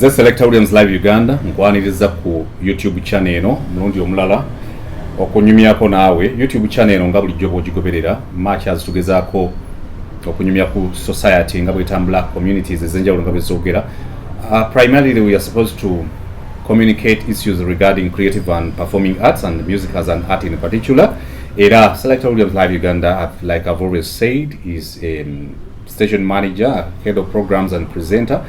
Nze Selector Williams Live Uganda nkwaniriza ku YouTube channel eno mulundi omulala okunyumyako naawe YouTube channel eno nga bulijjo bwogigoberera much as tugezaako okunyumya ku society nga bwetambula communities ezenjawulo nga bezogera. Primarily we are supposed to communicate issues regarding creative and performing arts and music as an art in particular. Era Selector Williams Live Uganda, like I've always said, is a station manager, head of programs and presenter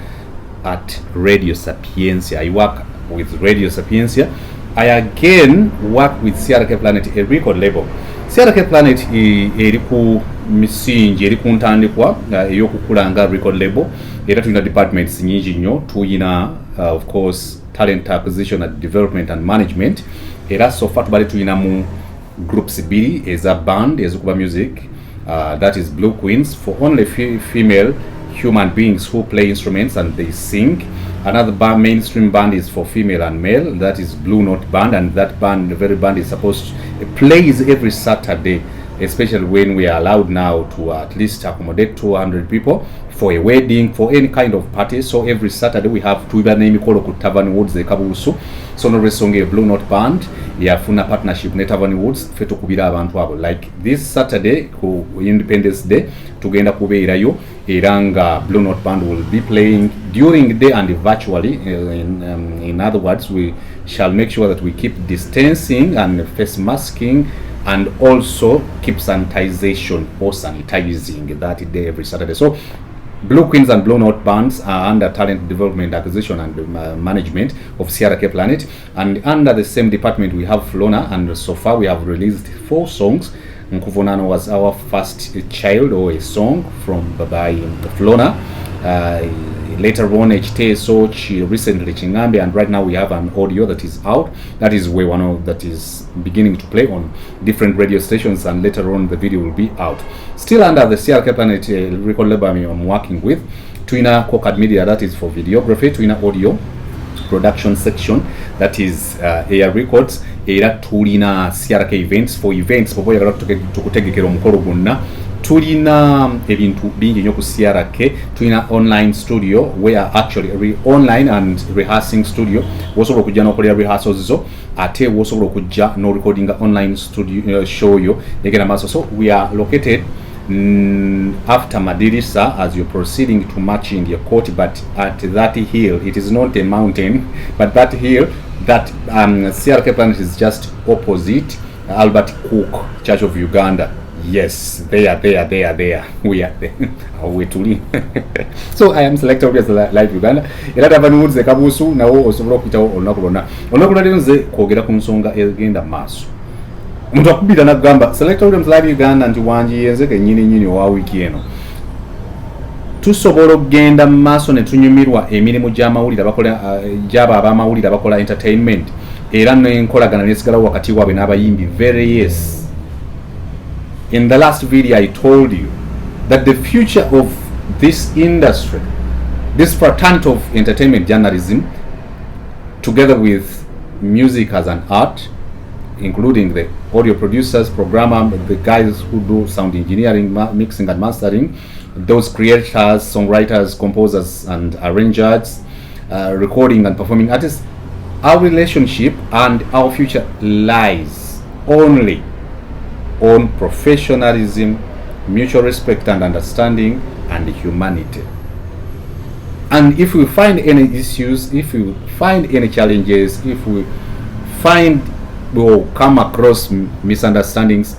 at Radio Sapientia. I work with Radio Sapientia. I again work with CRK Planet, a record label. CRK Planet eri ku misingi eri kuntandikwa eyokukulanga record label. Era tulina departments nyingi nnyo. Tulina of course talent acquisition and development and management. Era so far tubali tulina mu groups biri eza band ezukuba music. That is Blue Queens, for only female human beings who play instruments and they sing. Another mainstream band is for female and male, that is Blue Note Band, and that band, the very band, is supposed to plays every Saturday, especially when we are allowed now to at least accommodate 200 people for a wedding, for any kind of party. So every Saturday we have tuiba name kolo ku Tavern Woods e Kabusu. So no resonge Blue Note Band yafuna partnership ne Tavern Woods feto kubira abantu abo. Like this Saturday ku Independence Day tugenda kubeerayo eranga Blue Note Band will be playing during the day and virtually. In other words, we shall make sure that we keep distancing and face masking and also keep sanitization or sanitizing that day every Saturday. So Blue Queens and Blue Note bands are under talent development, acquisition and management of CRK Planet, and under the same department we have Flona, and so far we have released 4 songs. Nkuvunano was our first child or a song from by Flona. Later on HTSO she recently Chingambi, and right now we have an audio that is out. That is way one of that is beginning to play on different radio stations, and later on the video will be out. Still under the CRK Planet record label I'm working with. Twina Cocad Media, that is for videography. Twina audio production section, that is Air Records. Era tulina CRK events, for events popo yagala tukutegekera omukolo gonna. Tulina ebintu bingi nnyo ku CRK. Tulina online studio where actually online and rehearsing studio wosobola okujja n'okolera rehearsals zo, ate wosobola okujja no recording online studio show yo egenda maaso. So we are located after Madirisa as you're proceeding to marching your court, but at that hill, it is not a mountain, but that hill, that CRK Planet is just opposite Albert Cook Church of Uganda. Yes, there. We are there. We tuli. So I am Selector Williams Live Uganda. Era Tavern Woods e Kabusu nawo osobola okuyitawo olunaku lwonna. Olunaku lwaleero nze kwogera ku nsonga egenda maaso. Omuntu akubira n'agamba Selector Williams Live Uganda nti wanjiyenze kennyini owa wiiki eno. Tusobola okugenda mu maaso ne tunyumirwa emirimu gy'amawulire gy'abo ab'amawulire abakola entertainment, era n'enkolagana nesigalawo wakati waabwe n'abayimbi. Very yes. In the last video I told you that the future of this industry, this fraternity of entertainment journalism, together with music as an art, including the audio producers, programmer, the guys who do sound engineering, mixing and mastering, those creators, songwriters, composers and arrangers, recording and performing artists, our relationship and our future lies only on professionalism, mutual respect and understanding, and humanity. And if we find any issues, if we find any challenges, if we find or come across misunderstandings,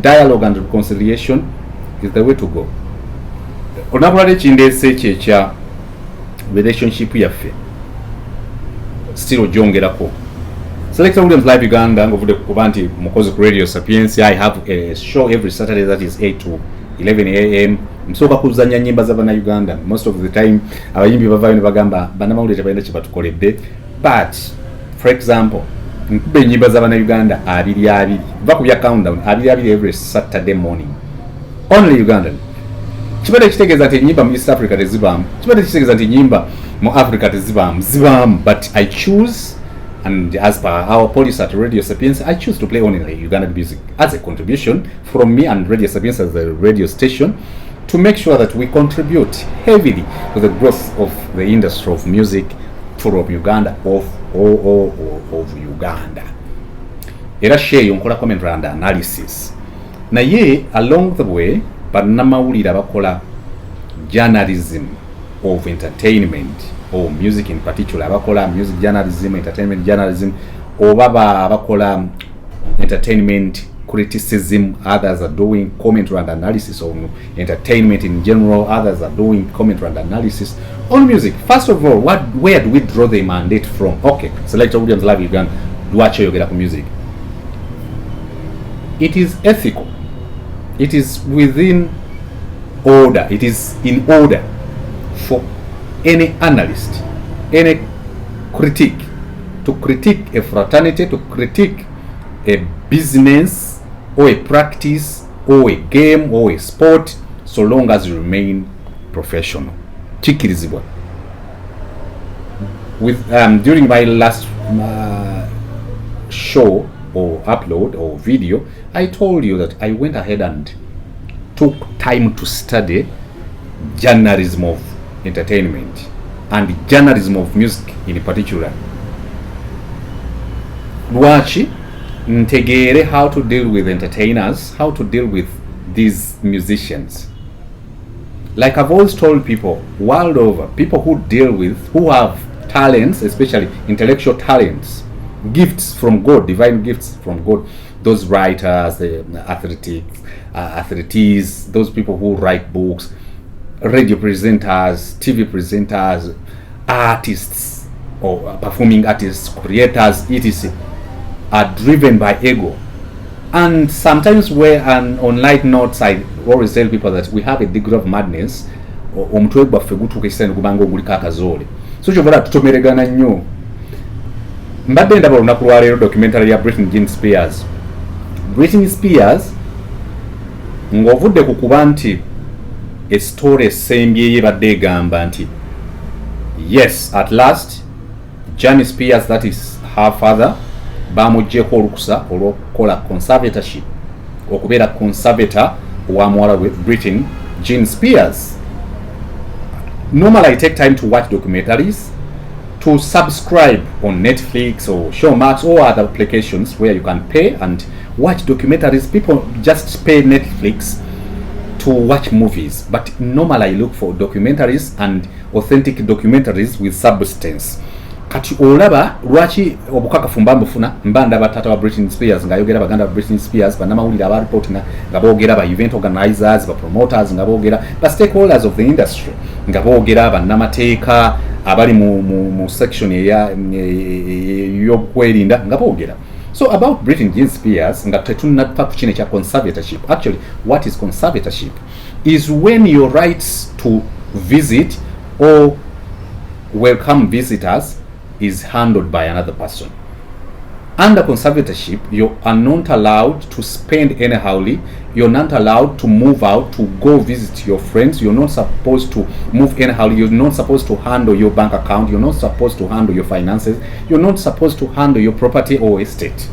dialogue and reconciliation is the way to go. Onabulade kindese kyekya relationship yaffe still ojongerako. Selector Williams Live Uganda ngovude kuba nti mukozi ku Radio Sapientia. I have a show every Saturday that is 8 to 11 a.m. Msoka kuzanya nyimba za bana Uganda. Most of the time abayimbi bavayo ne bagamba Bannamawulire tebalina kye batukoledde, but for example nkube nyimba za bana Uganda 2 bakubya countdown 2 every Saturday morning, only Ugandan. Kibadde kitegeeza nti nyimba mu East Africa tezibaamu, kibadde kitegeeza nti nyimba mu Africa tezibaamu, but I choose, and as per our policy at Radio Sapientia, I choose to play only Ugandan music as a contribution from me and Radio Sapientia as a radio station to make sure that we contribute heavily to the growth of the industry of music from Uganda, of Uganda. Era share yonkola comment and analysis. Naye along the way, Bannamawulire abakola journalism of entertainment or music in particular, abakola music journalism, entertainment journalism, or abakola entertainment criticism, others are doing commentary and analysis on entertainment in general, others are doing commentary and analysis on music. First of all, where do we draw the mandate from? Okay, Selector Williams Live Uganda, Duache Yogera music. It is ethical. It is within order. It is in order for any analyst, any critic, to critique a fraternity, to critique a business or a practice or a game or a sport, so long as you remain professional. Chikirizibwa. With during my last show or upload or video, I told you that I went ahead and took time to study journalism of entertainment and journalism of music in particular. Lwachi ntegere how to deal with entertainers, how to deal with these musicians. Like I've always told people world over, people who have talents, especially intellectual talents, gifts from God, divine gifts from God, those writers, the athletes, those people who write books, radio presenters, TV presenters, artists or performing artists, creators, etc. are driven by ego. And sometimes on light notes, I always tell people that we have a degree of madness. So chovola tutomeregana nnyo. Mbadde ndaba olunaku lwa leero documentary ya Britney Spears. Britney Spears ng'ovudde ku kuba nti a story esembye ye badde egamba nti yes, at last Johnny Spears, that is her father, bamuggyeko olukusa olw'okukola conservatorship, okubeera conservator wa muwala we Britney Jean Spears. Normally I take time to watch documentaries, to subscribe on Netflix or Showmax or other applications where you can pay and watch documentaries. People just pay Netflix to watch movies, but normally I look for documentaries and authentic documentaries with substance. Kati olaba lwaki obukakafu mbambufuna mbandaba tata wa Britney Spears nga yogera baganda Britney Spears Bannamawulire aba reporting nga boogera ba event organizers, ba promoters nga boogera ba stakeholders of the industry nga boogera bannamateeka abali mu section y'okwerinda nga boogera. So about Britney Spears nga tetunapa ku kino kya conservatorship. Actually, what is conservatorship is when your rights to visit or welcome visitors is handled by another person. Under conservatorship, you are not allowed to spend anyhowly. You're not allowed to move out to go visit your friends. You're not supposed to move anyhowly. You're not supposed to handle your bank account. You're not supposed to handle your finances. You're not supposed to handle your property or estate.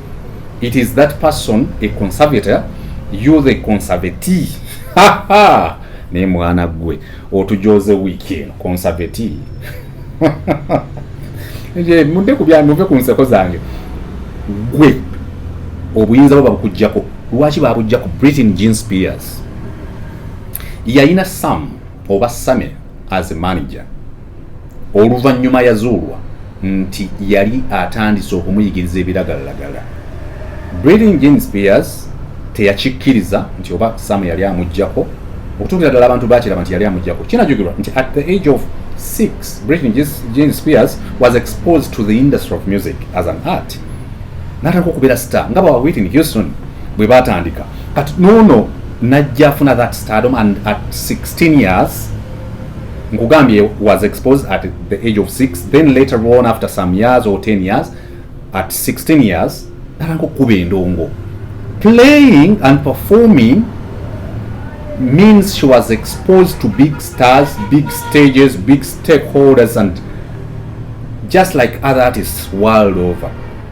It is that person, a conservator, you're the conservatee. Ha ha! Ne mwana gwe otujoze weekend conservatee. Nje munde kubya muve ku nseko zange gwe obuyinza baba bukujjako lwaki babujjako Britney Spears yalina Sam oba Same as a manager oluvannyuma yazuulwa nti yali atandise okumuyigiriza ebiragalalagala. Britney Spears teyakikkiriza nti oba Sam yali amujjako okutuukira ddala abantu bakiraba nti yali amujjako. Kinajjukirwa nti at the age of 6, Britney Spears was exposed to the industry of music as an art. Natako kubeera star nga bawa Whitney Houston bwe batandika. Kati nono najja afuna that stardom, and at 16 years nkugambye was exposed at the age of 6, then later on after some years or 10 years at 16 years natako kuba endongo. Playing and performing means she was exposed to big stars, big stages, big stakeholders, and just like other artists world over.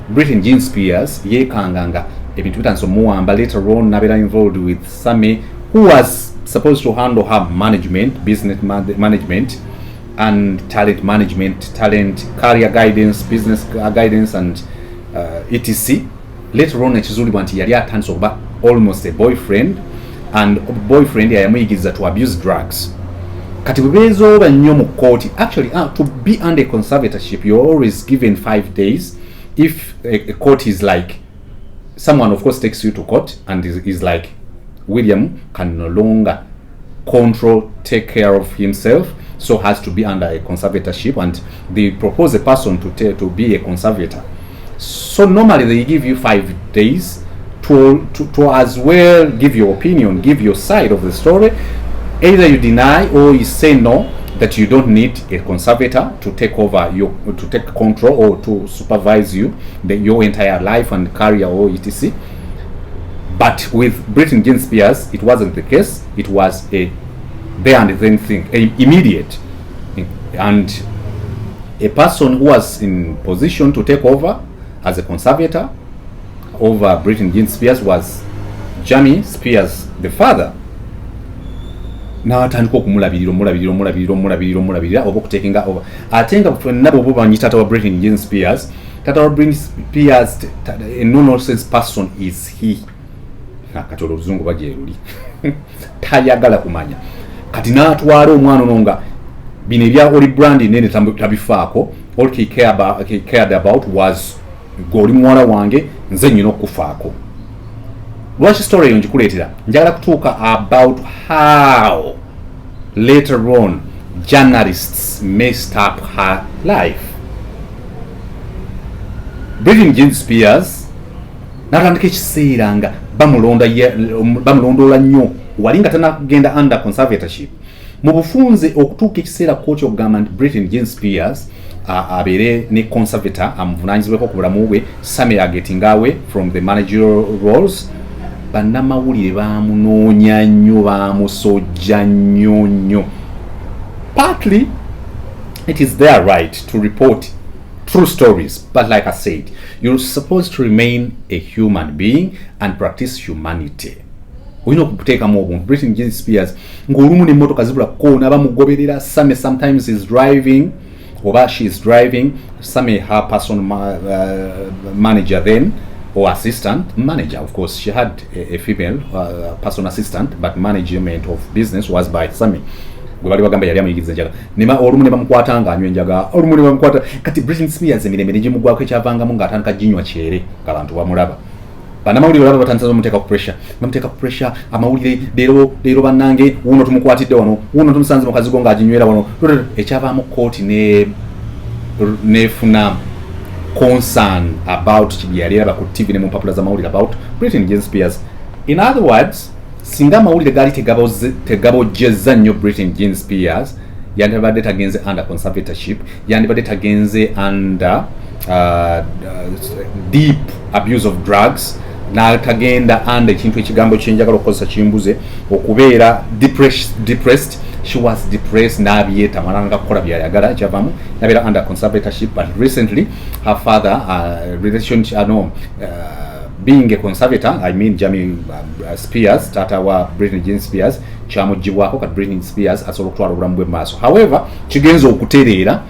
Britney Spears yekanganga ebintu bitanso muwamba, later on nabera involved with Sammy who was supposed to handle her management, business management, and talent management, career guidance, business guidance, and etc. Later on, ekizulibwa nti yali atandise okuba almost a boyfriend, and boyfriend yamuyigiriza to abuse drugs. Kati bwebezooba nnyo mu court, actually to be under conservatorship you're always given 5 days. If a court is like, someone of course takes you to court and is like, William can no longer take care of himself, so has to be under a conservatorship, and they propose a person to be a conservator. So normally they give you 5 days to as well give your opinion, give your side of the story. Either you deny or you say no, that you don't need a conservator to take over to take control or to supervise you your entire life and career or etc. But with Britney Jean Spears, it wasn't the case. It was a there and then thing, immediate, and a person who was in position to take over as a conservator over Britney Jean Spears was Jamie Spears, the father. N'atandika okumulabirira oba okutekinga over ate nga nabo bo banyi tata wa Britney Jean Spears. Tata wa Britney Spears, a no-nonsense person is he. Kati oluzungu bagyeruli tayagala kumanya. Kati n'atwala omwana ononga bino ebya oli brandi nene tabifaako. All he cared about was goli mwala wange nze nyina okufaako. Lwaki story eyo njikuleetera? Njagala kutuuka about how later on journalists messed up her life. Britney Jean Spears natandika ekiseera nga bamulondoola nnyo wali nga tanagenda under conservatorship. Mu bufunze okutuuka ekiseera kooti okugamba nti Britney Jean Spears abeere ne conservator amuvunaanyizibweko ku bulamu bwe, Sammy getting away from the managerial roles. Bannamawulire baamunoonya nnyo, baamusojja nnyo. Partly it is their right to report true stories, but like I said, you're supposed to remain a human being and practice humanity. Olina okuteekamu obuntu. Britney Jean Spears ng'olumu n'emmotoka zibula koona bamugoberera. Sammy sometimes is driving, oba she is driving. Sammy her personal manager then, or assistant manager, of course she had a female personal assistant, but management of business was by Sammy. Gwe bali bagamba yali amuyigiriza enjaga nema olumu ne bamukwata nga anywa enjaga, olumu ne bamukwata. Kati Britney Spears emirembe ne gimugwako ekyavangamu ng'atandika ginywa kyere ng'abantu bamulaba. Bannamawulire olaba batandisa bamuteeka ku pressure. Amawulire leero bannange wuno tumukwatidde wano, wuno tumusanze mu kazigo ng'aginywera wano. Ekyavaamu kooti nefuna concern about kibya yali ku TV ne mu mpapula z'amawulire about Britney Jean Spears. In other words, singa amawulire gaali tegabojjezza nnyo Britney Jean Spears, yandibadde tagenze under conservatorship, yandibadde tagenze under deep abuse of drugs, n'atagenda under ekintu ekigambo kyenjagala okukozesa kimbuze okubeera depressed. She was depressed, n'abyeta malanga kukola byayagala, kyavaamu nabeera under conservatorship. But recently her father being a conservator, I mean Jamie Spears, tata wa Britney Jean Spears, kyamugibwako kati Britney Spears asobola okutwala obulamu bwe maaso. However, kigenza okutereera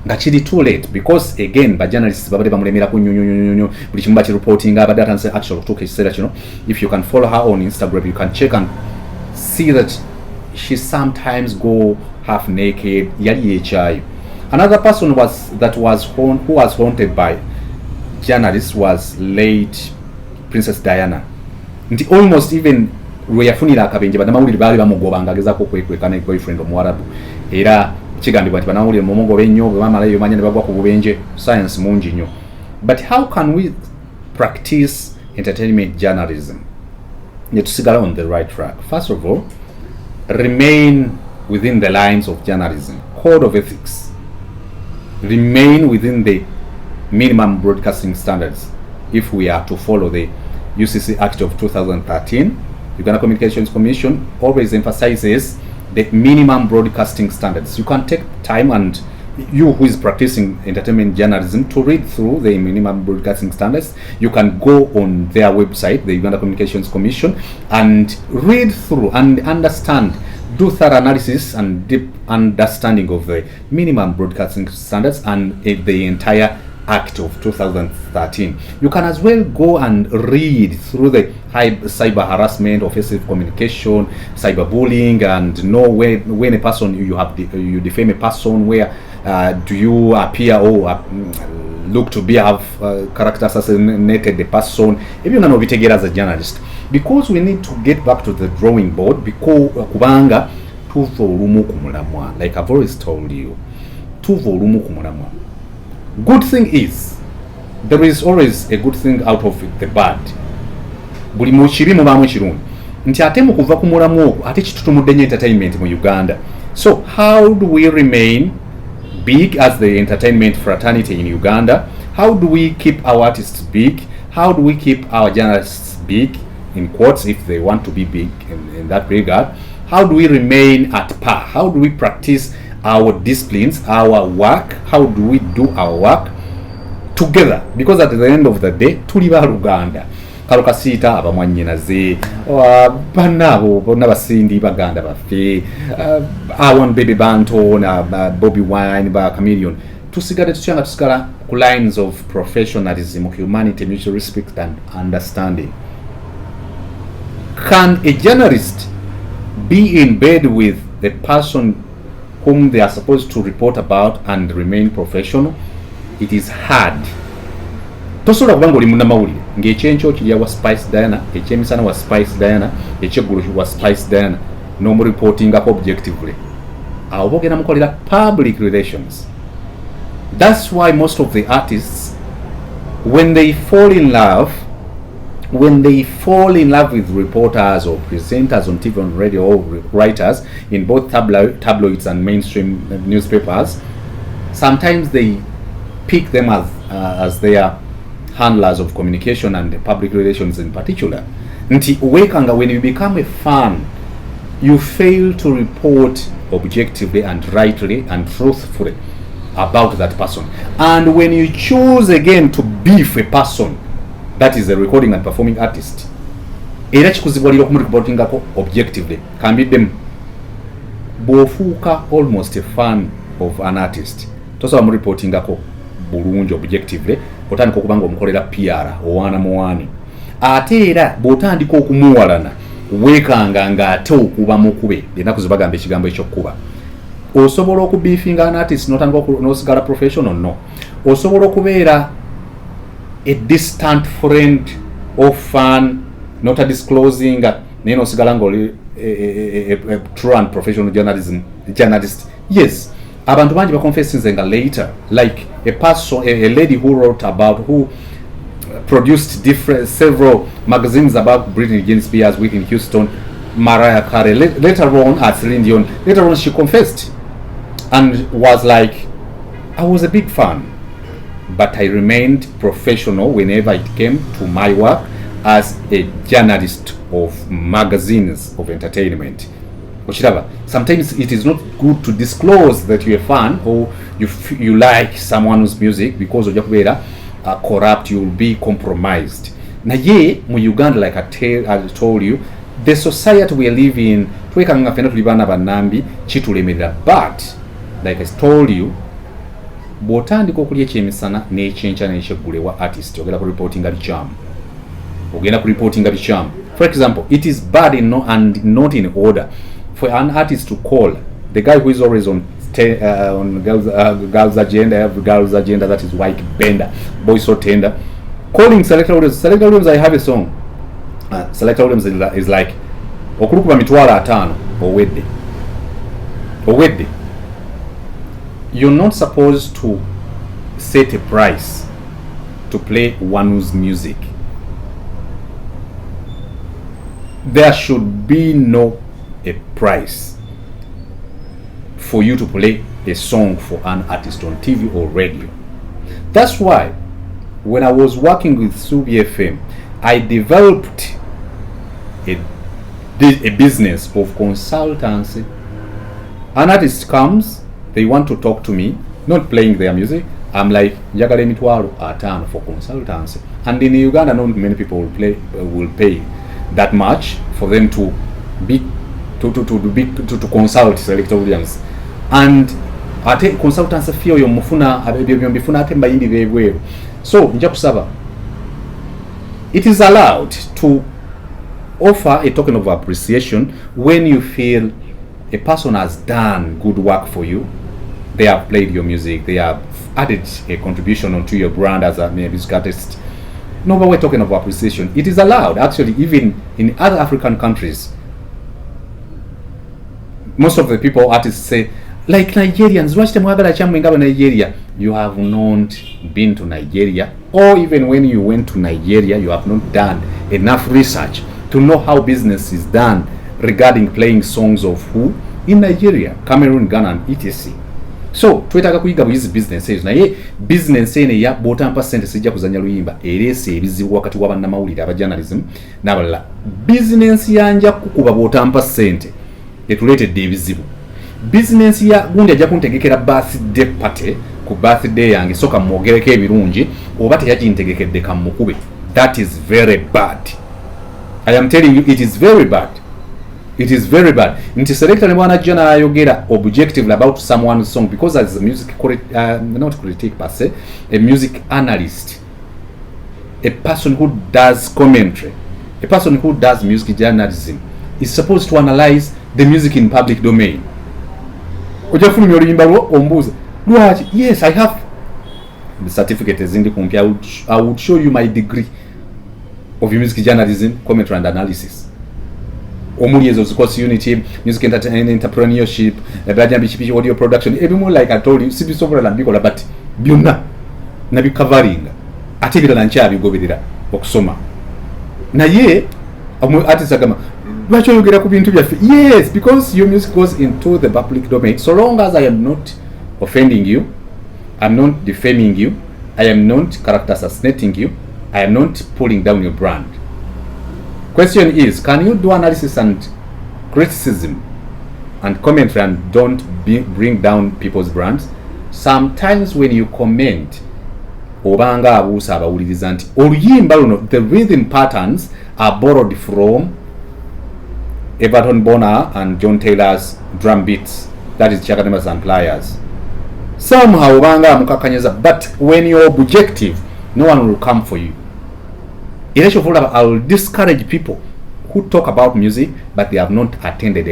nga kiri too late, because again journalists babadde bamulemerako nnyo buli kimu bakireportinga, abadde atandise actually okutuuka ekiseera kino. If you can follow her on Instagram, you can check and see that she sometimes go half naked. Yali yekyayo. Another person who was haunted by journalists was late Princess Diana. Nti almost even lwe yafunira akabenje bannamawulire baali bamugobanga agezaako okwekweka ne boyfriend omuwarabu, era kigambibwa nti bannamawulire mumugobe nnyo bwe bamalayo manya ne bagwa ku bubenje, science mungi nnyo. But how can we practice entertainment journalism netusigala on the right track? First of all, remain within the lines of journalism, code of ethics, remain within the minimum broadcasting standards. If we are to follow the UCC Act of 2013, Uganda Communications Commission always emphasizes the minimum broadcasting standards. You can take time and you who is practicing entertainment journalism to read through the minimum broadcasting standards. You can go on their website, the Uganda Communications Commission, and read through and understand, do thorough analysis and deep understanding of the minimum broadcasting standards and the entire Act of 2013. You can as well go and read through the cyber harassment, offensive communication, cyberbullying, and know when a person you defame a person, where do you appear or look to be have character assassinated the person. If you know it as a journalist, because we need to get back to the drawing board, because kubanga tuvo olumu kumulamwa, like I've always told you, tuvo olumu kumulamwa. Good thing is, there is always a good thing out of the bad. Buli muchiri mubamu chirungi. Nti ate mu kuva kumulamu okwo ate kitutumudde nnyo entertainment mu Uganda. So how do we remain big as the entertainment fraternity in Uganda? How do we keep our artists big? How do we keep our journalists big, in quotes, if they want to be big in that regard? How do we remain at par? How do we practice our disciplines, our work? How do we do our work together? Because at the end of the day, tuli ba Uganda. Kalokasiita abamwannyinaze bannabo bonna basindi baganda baffe awon baby banto na Bobby Wine ba Chameleon tusigale tukyanga tusigala ku lines of professionalism, humanity, mutual respect and understanding. Can a journalist be in bed with the person whom they are supposed to report about and remain professional? It is hard. Tosobola kubanga oli munnamawulire ng'ekyenkyo kirya wa Spice Diana, ekyemisana wa Spice Diana, ekyeggulu wa Spice Diana, n'omureportingako objectively. Awo bogenda mukolera public relations. That's why most of the artists, when they fall in love with reporters or presenters on TV, on radio, or writers in both tabloids and mainstream newspapers, sometimes they pick them as their handlers of communication and public relations in particular. Nti wekanga, when you become a fan, you fail to report objectively and rightly and truthfully about that person. And when you choose again to beef a person, that is a recording and performing artist, era kikuzibwalira okumureportingako objectively, can be them bofuuka almost a fan of an artist, tosobola mureportingako bulungi objectively, otandika okubanga omukolera PR owaana muwaani. Ate era bw'otandika okumuwalana weekanga ng'ate okuba mukube, ennaku zibagamba ekigambo ekyokkuba. Osobola okubiifinga an artist n'osigala professional? No. Osobola okubeera a distant friend or fan, not a disclosing, naye n'osigala ng'oli a true and professional journalist? Yes. Abantu bangi baconfessinga later, like a lady who wrote about, who produced several magazines about Britney Jean Spears, Whitney Houston, Mariah Carey. Later on, at Celine Dion, later on she confessed and was like, I was a big fan, but I remained professional whenever it came to my work as a journalist of magazines of entertainment. Sometimes it is not good to disclose that you're a fan or you like someone's music, because of your corrupt, you'll be compromised. Naye mu Uganda, like I told you, the society we live in, twekanga fena tuli bana banambi kitulemerera, but like I told you, bw'otandika okulya ekyemisana n'ekyenkya n'ekyeggulu wa artist, ogenda ku reportinga bikyamu. For example, it is bad and not in order for an artist to call the guy who is always on girls agenda, that is White Bender, Boy So Tender, calling Selector Williams. Selector Williams, I have a song. Selector Williams is like okulukuba mitwalo 5 owedde. You're not supposed to set a price to play one's music. There should be no a price for you to play a song for an artist on TV or radio. That's why when I was working with Subi FM, I developed a business of consultancy. An artist comes, they want to talk to me, not playing their music. I'm like njagala emitwalo 5 for consultancy, and in Uganda not many people will pay that much for them to be to consult Selector Williams. And ate consultancy fee oyo mufuna abebyo mbifuna ate mbayimbi bebweru. So nja kusaba, it is allowed to offer a token of appreciation when you feel a person has done good work for you. They have played your music, they have added a contribution onto your brand as a music artist. No, but we're talking of appreciation. It is allowed, actually, even in other African countries. Most of the people, artists say, like Nigerians, Nigeria. You have not been to Nigeria, or even when you went to Nigeria, you have not done enough research to know how business is done regarding playing songs of who in Nigeria, Cameroon, Ghana, and etc. So twetaaga kuyiga buyisi business ezo, naye business ene ya botampa sente sijja kuzanya luyimba erese ebizibu wakati wa bannamawulire aba journalism n'abalala. Business yanja kukuba botampa sente etuleetedde ebizibu. Business ya gundi ajja kuntegekera birthday party ku birthday yange soka mwogereko ebirungi oba teyagintegekedde kamukube. That is very bad. I am telling you, it is very bad. It is very bad. Nti selector ne bwana jana ayogera objectively about someone's song because as a music not critic per se, a music analyst, a person who does commentary, a person who does music journalism is supposed to analyze the music in public domain. Ojafuni myolimba ombuza. Yes, I have the certificate is in the computer. I would show you my degree of music journalism, commentary and analysis. Omuli ezo course unity, music entrepreneurship, Bayimbi audio production, everyone like I told you, sibi sobola na bikola but byonna nabi covering. Ate bira nancha bigoberera okusoma. Naye artist agama lwaki oyogera ku bintu byaffe? Yes, because your music goes into the public domain. So long as I am not offending you, I'm not defaming you, I am not character assassinating you, I am not pulling down your brand. Question is, can you do analysis and criticism and commentary and don't bring down people's brands? Sometimes when you comment, obanga abuusa abawuliriza nti oluyimba luno, the rhythm patterns are borrowed from Everton Bonner and John Taylor's drum beats, that is Chakademas and Pliers. Somehow obanga amukakanyeza, but when you're objective, no one will come for you. I will discourage people who talk about music but they have not attended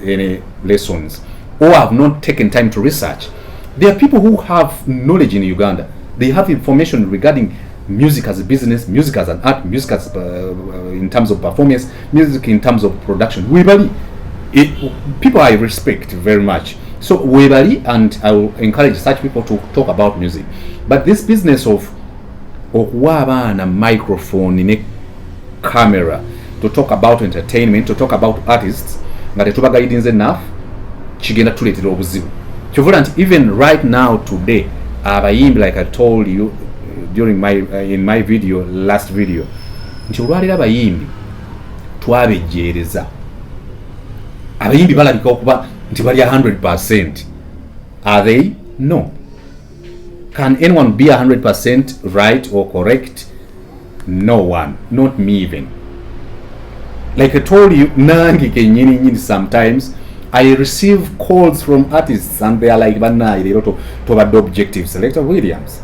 any lessons or have not taken time to research. There are people who have knowledge in Uganda. They have information regarding music as a business, music as an art, music as in terms of performance, music in terms of production. People I respect very much. So and I will encourage such people to talk about music. But this business of okuwa na microphone in a camera to talk about entertainment, to talk about artists nga tetubagayidinze enough, kigenda tuleetera obuzibu. Kyovula nti even right now today abayimbi, like I told you during in my video, last video, nti olwalira abayimbi twabejjeereza. Abayimbi balabika okuba nti bali 100%. Are they? No. Can anyone be 100% right or correct? No one, not me even. Like I told you, sometimes I receive calls from artists and they are like, "Bannamawulire to have objectives." Selector Williams.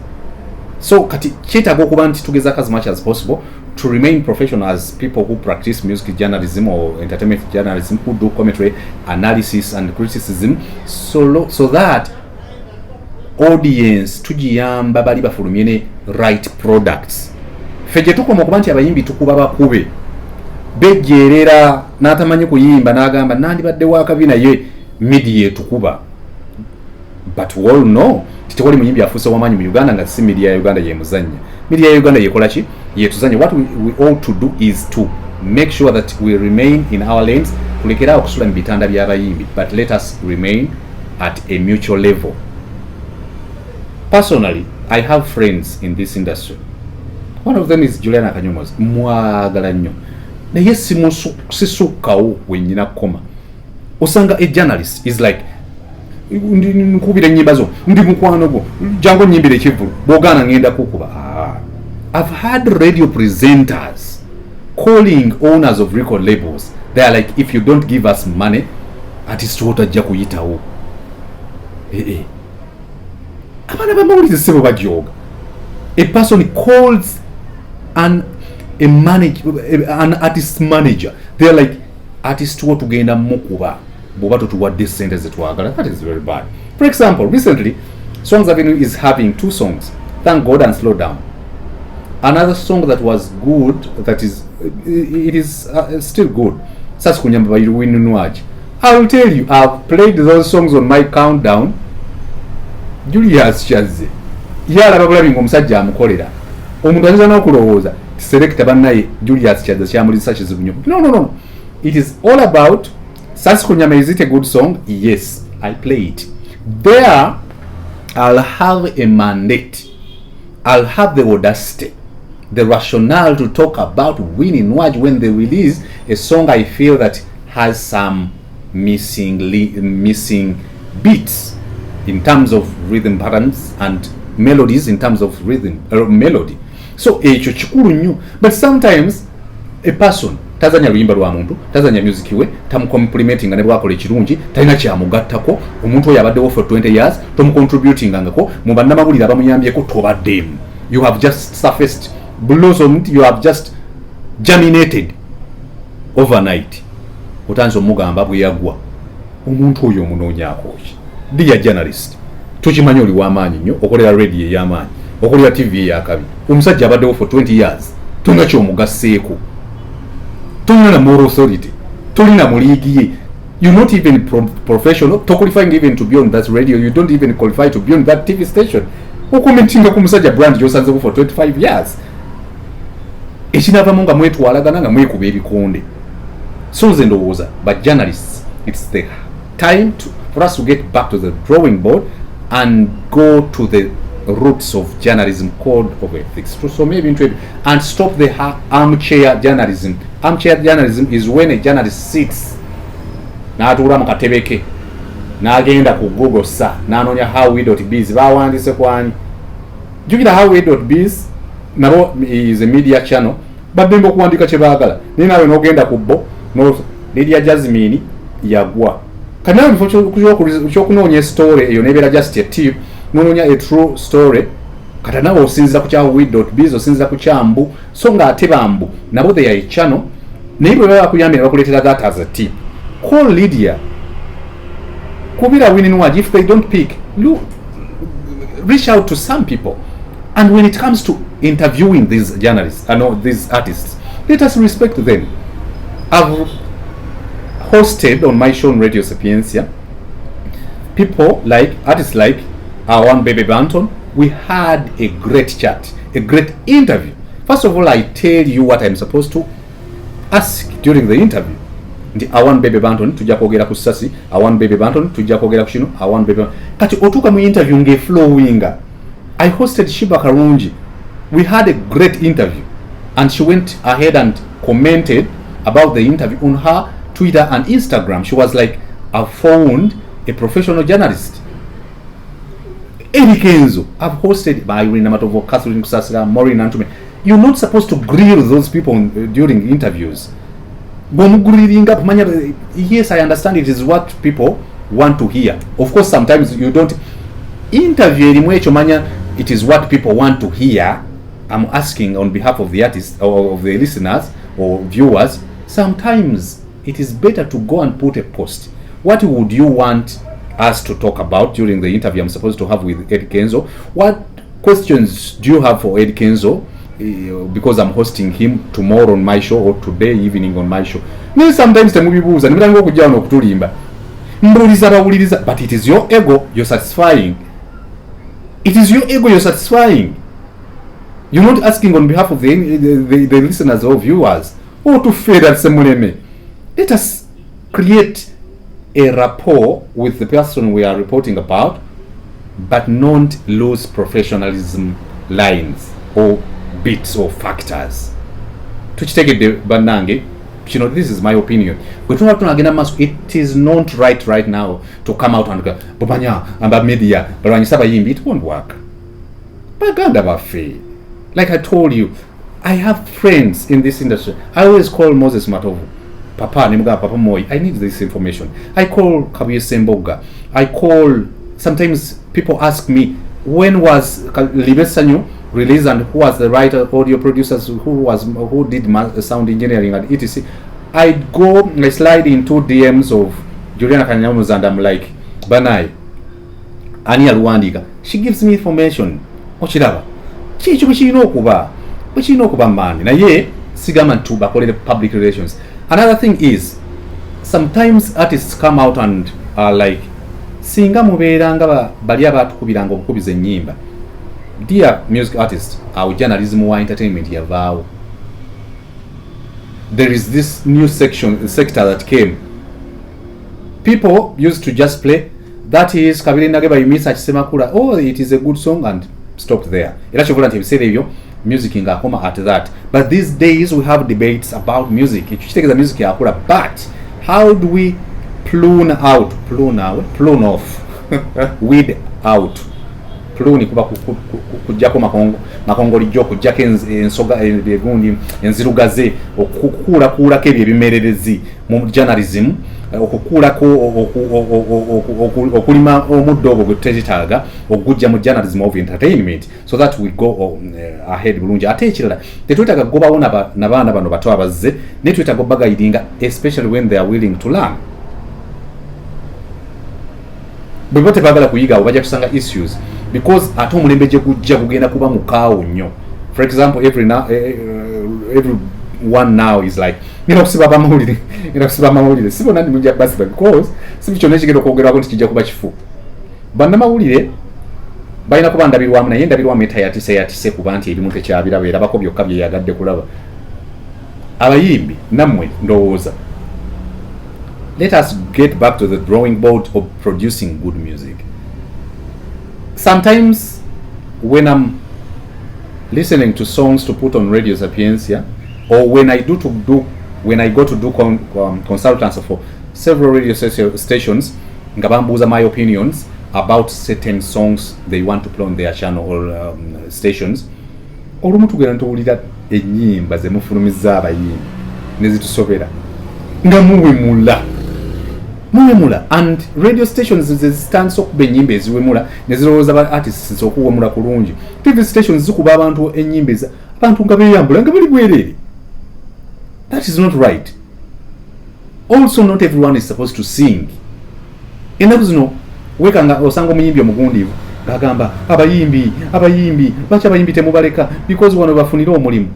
So cheta go kubanti together as much as possible to remain professional as people who practice music journalism or entertainment journalism, who do commentary, analysis and criticism, so that audience tugiyamba bali bafulumye right products. Feje tukoma kubanti abayimbi tukuba bakube bejjerera n'atamanyi kuyimba n'agamba nandibadde wakabina ye media tukuba. But we all know titewali muyimbi afuuse wamanyi mu Uganda nga si media ya Uganda yemuzanya. Media ya Uganda yekola ki? Yetuzanya. What we ought to do is to make sure that we remain in our lanes, kulekera okusula mu bitanda by'abayimbi, but let us remain at a mutual level. Personally, I have friends in this industry. One of them is Juliana Kanyomos. Mwagala nnyo. Naye sisukkawo wenyina koma. Osanga a journalist is like nkubira ennyimba zo ndi mukwano gwo jangu nyimbira ekivulu bw'ogaana ngenda kukuba. I've had radio presenters calling owners of record labels. They are like, if you don't give us money, artist otajja kuyitawo. Abaana bamawulire sebo bajooga. A person calls an artist manager. They're like, artist wo tugenda mukuba bwoba totuwadde sente zetwagala. That is very bad. For example, recently Songs Avenue is having 2 songs, Thank God and Slow Down. Another song that was good, it is still good, Sasi Kunyamba by Winunwaji. I will tell you, I've played those songs on my countdown. Julius Chaze yalaba bulabinga omusajja amukolera omuntu ayinza n'okulowooza selecta bannaye Julius Chaze kyamulisa kizibu nnyo. No, it is all about Sasi Kunyamba. Is it a good song? Yes, I play it. There I'll have a mandate, I'll have the audacity, the rationale to talk about winning Nwaj when they release a song I feel that has some missing beats in terms of rhythm patterns and melodies in terms of rhythm melody. So ekyo kikulu nnyo. But sometimes a person tazanya luyimba lwa muntu, tazanya music we, tamucomplimenting ne bwakola ekirungi, talina kyamugattako, omuntu oyo abaddewo for 20 years, tomucontributingangako, mu bannamawulire abamuyambyeko tobaddemu. You have just surfaced, blossomed, you have just germinated overnight. Otanzo mugamba bwe yagwa. Omuntu oyo omunoonyaako ki? Dear journalist, tukimanyi oli w'amaanyi nnyo, okolera radio ey'amaanyi, okolera TV ey'akabi. Omusajja abaddewo for 20 years, tolina kyomugasseeko. Tolina na moral authority, tolina mu liigi ye. You're not even professional, qualifying even to be on that radio, you don't even qualify to be on that TV station. Okumentinga ku musajja brand gy'osanzewo for 25 years. Ekinavamu nga mwetwalagana nga mwekuba ebikonde. So nze ndowooza, but journalists, it's the time for us to get back to the drawing board and go to the roots of journalism, code of ethics. So maybe into it, and stop the armchair journalism. Armchair journalism is when a journalist sits n'atuula mu katebe ke n'agenda ku Google sa n'anoonya howwe.biz bawandiise kwani. Jjukira howwe.biz nabo is a media channel, baddemba okuwandika kye baagala. Naye naawe n'ogenda ku bo Lydia Jasmine yagwa. Kanawe ky'okunoonya story eyo nebeera just a tip, n'onoonya a true story, kata nawe osinziza ku howwe.biz, osinziza ku kyambu, so nga ate bambu nabo they are a channel, naye bwe baba bakuyambye ne bakuleetera that as a tip. Call Lydia, kubira winning Nwaj. If they don't pick, reach out to some people. And when it comes to interviewing these journalists, these artists, let us respect them. I've hosted on my show on Radio Sapiencia people like artists like Awan Bebe Banton. We had a great chat, a great interview. First of all, I tell you what I'm supposed to ask during the interview. Nti Awan Bebe Banton tujja kwogera ku Sasi, Awan Bebe Banton tujja kwogera ku kino, Awan Bebe kati otuuka mu interview nge flowinga. I hosted Shiba Karungi. We had a great interview, and she went ahead and commented about the interview on her Twitter and Instagram. She was like, I found a professional journalist. Eddie Kenzo, I've hosted by Irene Matovo, Catherine Kusasira, Maureen Antume. You're not supposed to grill those people during interviews. Yes, I understand it is what people want to hear. Of course, sometimes you don't interview it is what people want to hear. I'm asking on behalf of the artists or of the listeners or viewers. Sometimes it is better to go and put a post. What would you want us to talk about during the interview I'm supposed to have with Ed Kenzo? What questions do you have for Ed Kenzo? Because I'm hosting him tomorrow on my show or today evening on my show. Sometimes temubibuuza nimutangira okujja wano okutulimba mbuuliza bawuliriza, but it is your ego you're satisfying. It is your ego you're satisfying. You're not asking on behalf of the listeners or viewers. To fade at semuleme. Let us create a rapport with the person we are reporting about, but not lose professionalism lines or bits or factors. Tukitegedde bannange, this is my opinion. It is not right now to come out and go, Bumanya, media, but when you Bayimbi, it won't work. Like I told you, I have friends in this industry. I always call Moses Matovu, Papa Moi, I need this information. I call Kabuye Semboga. I call, sometimes people ask me, when was Libesanyu released and who was the writer, audio producers, who did sound engineering and etc. I slide into DMs of Juliana Kanyamus and I'm like, Banai, Ania Rwandiga. She gives me information. Ochiraba. Kuba man. Na ye sigaman tu bakole public relations. Another thing is, sometimes artists come out and are like, singa mubeeranga bali abatukubiranga obukubiza ennyimba. Dear music artists, our journalism or entertainment yavaawo. There is this new sector that came. People used to just play, that is Kabili Nageba you miss Semakura, oh it is a good song and stop there. Music in Gakoma at that. But these days we have debates about music. It takes the music but how do we prune off, weed out. Pluni kuba kujjako makongo lijjo kujjako ensoga egundi enzirugaze okukuulako ebimererezi mu journalism okukuulako okulima omuddo ogwo gwe tetaaga okujja mu journalism of entertainment so that we go ahead bulungi. Ate ekirala tetwetaaga gobawo n'abaana bano bato abazze ne twetaaga obagaidinga especially when they are willing to learn. Bwe bote bagala kuyiga bajja kusanga issues because ate omulembe gye gujja kugenda kuba mukaawo nnyo. For example, everyone now is like kusiba Bannamawulire sibona ndi mujja basiba because sibi kyonna ekigenda okwogerwako nti kijja kuba kifu. Bannamawulire balina kuba ndabirwamu naye ndabirwamu etayatise kuba nti ebimu tekyabiraba erabako byokka bye yagadde kulaba. Abayimbi nammwe ndowooza, let us get back to the drawing board of producing good music. Sometimes when I'm listening to songs to put on Radio Sapiencia, or when I go to do consultants for several radio stations, ngabambuza my opinions about certain songs they want to play on their channel or stations, olumu tugenda tuwulira ennyimba ze mufulumiza abayimbi ne zitusobera nga muwemula and radio stations zistansa okuba ennyimba eziwemula ne zirowooza ba artists okuwemula kulungi. TV stations zikuba abantu ennyimba abantu nga beeyambula nga bali bwereere. That is not right. Also, not everyone is supposed to sing. Ennaku zino wekanga osanga omuyimbi omugundiivu ng'agamba abayimbi lwaki abayimbi temubaleka because wano bafunire omulimu.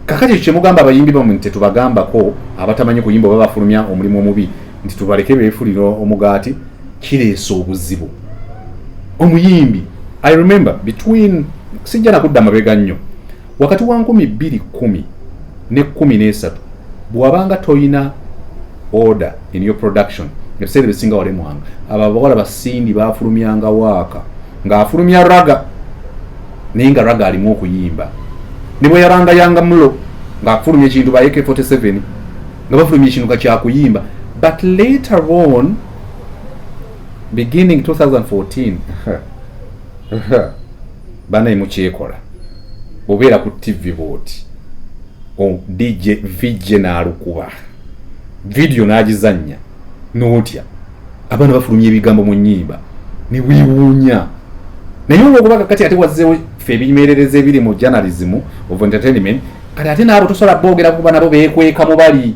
Kakati kyemugamba abayimbi bamwe tetubagambako abatamanyi kuyimba oba bafulumya omulimu omubi nti tubaleke beefulira omugaati kireesa obuzibu. Omuyimbi, I remember between sijja nakudda mabega nnyo wakati wa 2010 ne 13 bw'abanga toyina order in your production ebiseera bisinga wale mwanga abawala basindi bafulumyanga waaka ng'afulumya raga naye nga raga alimu okuyimba ne bwe yanga mulo ng'afulumya ekintu ba AK47 nga bafulumya ekintu kyakuyimba. But later on, beginning 2014 banayi mukyekola obeera ku TV booti DJ VJ n'alukuba video n'agizannya n'otya abaana bafulumya ebigambo mu nnyimba ne weewuunya naye olwokuba kakati ate wazzeewo ffe ebimerereza ebiri mu journalism of entertainment kati ate n'abo tosobola boogera kuba nabo beekweka mu bali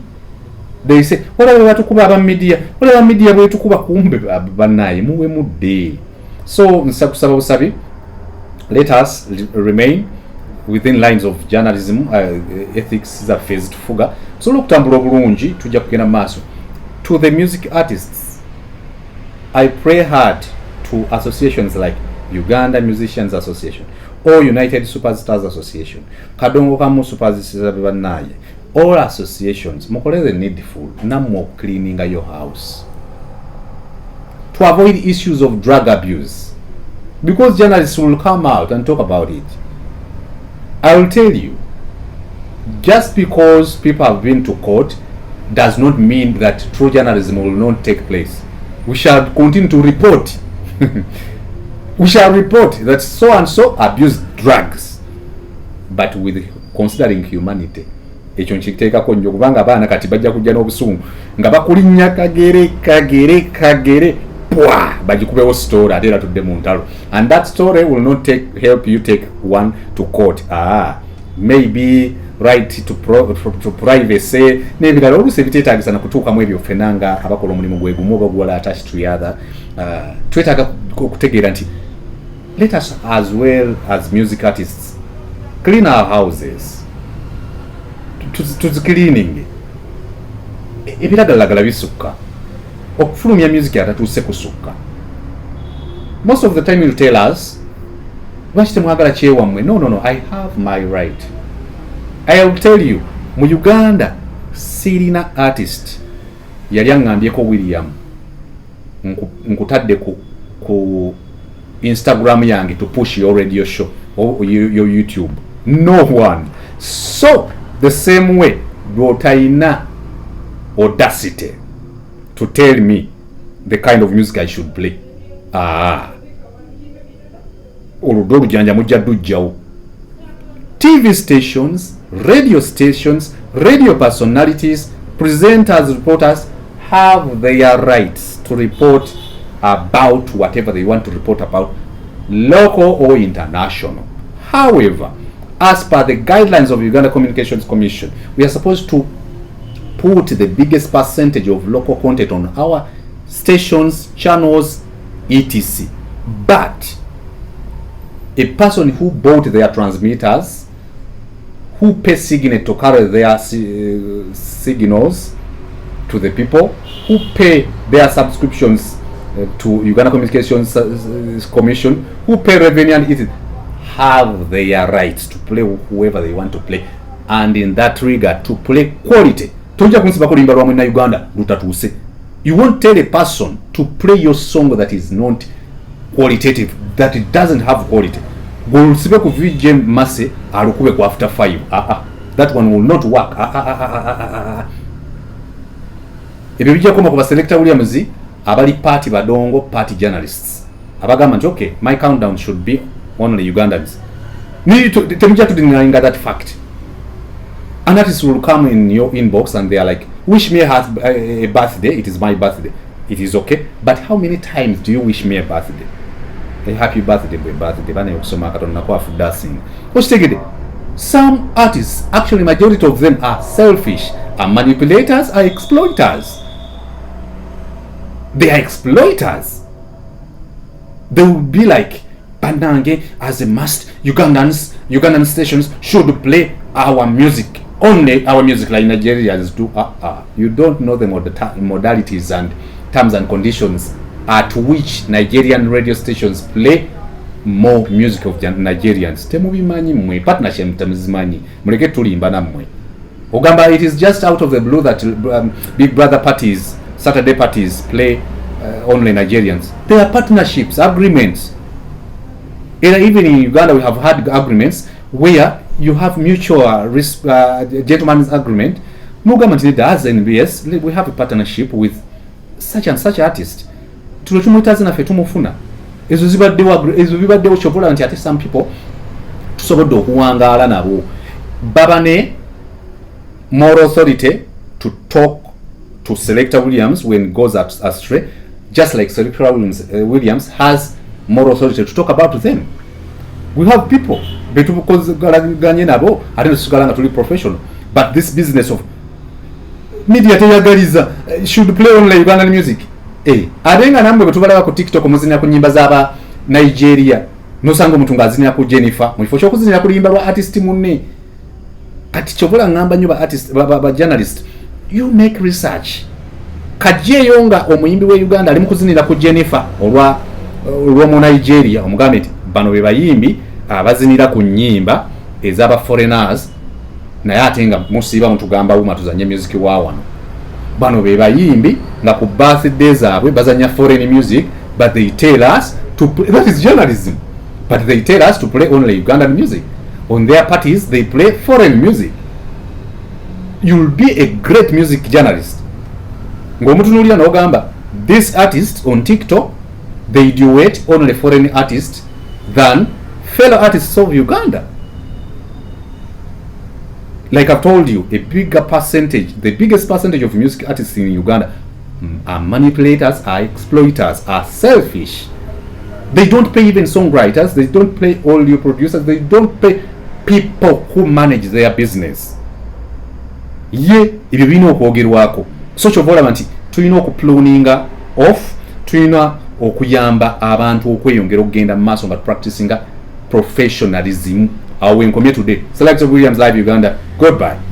they say olaba batukuba aba media bwetukuba kumbe bannaye muwe mudde. So nsakusaba busabi, let us remain within lines of journalism ethics zaffe zitufuga so okutambula obulungi tujja kugenda maaso. To the music artists, I pray hard to associations like Uganda Musicians Association or United Superstars Association, Kadongo Kamu Superstars bannaye, all associations mukole the needful namwe cleaning your house to avoid issues of drug abuse, because journalists will come out and talk about it. I will tell you, just because people have been to court does not mean that true journalism will not take place. We shall continue to report. We shall report that so and so abused drugs, but with considering humanity. Ekyo nkiteekako nnyo kubanga abaana kati bajja kujja n'obusungu nga bakulinnya kagere pwa bagikubewo story ate era tudde mu ntalo, and that story will not help you take one to court. Maybe right to privacy n'ebirala oluusi ebiteetaagisa na kutuukamu ebyo ffenanga abakola omulimu gwe gumu oba guwala attached to the other. Twetaaga okutegeera nti let us as well as music artists clean our houses. Tuzicleaning ebiragalagala bisukka okufulumya music atatuuse kusukka. Most of the time you tell us lwaki temwagala kyewammwe. No, I have my right. I will tell you, mu Uganda sirina artist yali aŋŋambyeko William nkutadde ku Instagram yange to push your radio show or your YouTube. No one. So the same way lwotalina audacity to tell me the kind of music I should play. Oludde olujanja mujja ddujjawo. TV stations, radio personalities, presenters, reporters have their rights to report about whatever they want to report about, local or international. However, as per the guidelines of Uganda Communications Commission, we are supposed to put the biggest percentage of local content on our stations, channels, etc. But a person who bought their transmitters, who pay Signet to carry their signals to the people, who pay their subscriptions to Uganda Communications Commission, who pay revenue and etc., have their rights to play whoever they want to play, and in that regard to play quality. Uganda, you won't tell a person to play your song that is not qualitative, that it doesn't have quality. After 5. That one will not work. Ebyo bijja koma ku Selector Williams abali party badongo party journalists abagamba nti okay, my countdown should be only Ugandans. Temujja to denying that fact. An artist will come in your inbox and they are like, wish me a birthday. It is my birthday. It is okay. But how many times do you wish me a birthday? A happy birthday, some artists, actually majority of them, are selfish, are manipulators, are exploiters. They are exploiters. They will be like, Bandange, as a must, Ugandan stations should play our music. Only our music, like Nigerians do. You don't know the modalities and terms and conditions at which Nigerian radio stations play more music of Nigerians. Temubimanyi mwe partnership temzimanyi muleke tulimba namwe ogamba it is just out of the blue that Big Brother parties, Saturday parties play only Nigerians. There are partnerships, agreements. Even in Uganda we have had agreements where you have mutual gentleman's agreement. Mugamantini does NBS, we have a partnership with such and such artist. Tulotumuitazi na fetumufuna. Ezo zibaddewo kyobola nti ate some people tusobodde okuwangaala nabo babane moral authority to talk to Selector Williams when it goes astray, just like Selector Williams has moral authority to talk about them. We have people betukozaganye nabo ate tusigalanga tuli professional, but this business of media teyagaliza should play only Ugandan music. Adenga namwe betubalaba ku TikTok muzina ku nyimba z'aba Nigeria nosanga omuntu ngazina ku Jennifer mu kifo ky'okuzina ku limba lwa artist munne. Kati kyobola ngamba nnyo ba artist ba journalist, you make research. Kajeyo nga omuyimbi we Uganda ali mu kuzinira ku Jennifer olwa mu Nigeria omugambe nti bano be bayimbi abazinira ku nnyimba ez'aba foreigners naye ate nga musiiba mutugamba wuma tuzanye music wa wano. Bano be bayimbi nga ku birthday zaabwe bazanya foreign music, but they tell us to play, that is journalism, but they tell us to play only Ugandan music. On their parties they play foreign music. you'll be a great music journalist. Ng'omutunuulira n'ogamba this artist on TikTok they duet only foreign artists than fellow artists of Uganda. Like I've told you, the biggest percentage of music artists in Uganda are manipulators, are exploiters, are selfish. They don't pay even songwriters, they don't pay audio producers, they don't pay people who manage their business. Ye ibyo bino okwogerwako. So kyobola nti tulina okupluninga off, tulina okuyamba abantu okweyongera okugenda mu maaso nga practicing professionalism. Our win today. Select Williams Live Uganda. Goodbye.